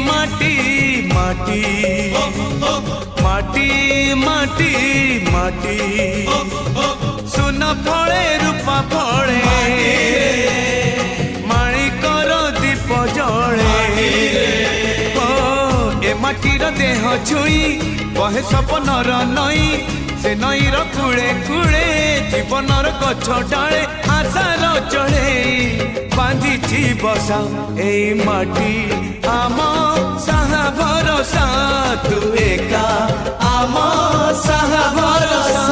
माटी माटी माटी माटी माटी सुन फले रूपा फले माणिकर दीप जले ए माटीर देह छुई बहे सपनर नई से नईर कूले कूले जीवनर गछ डाले आशार चढ़े बांधी बसा ए माटी आम साहा भरोसा तू एका आम साहा भरोसा।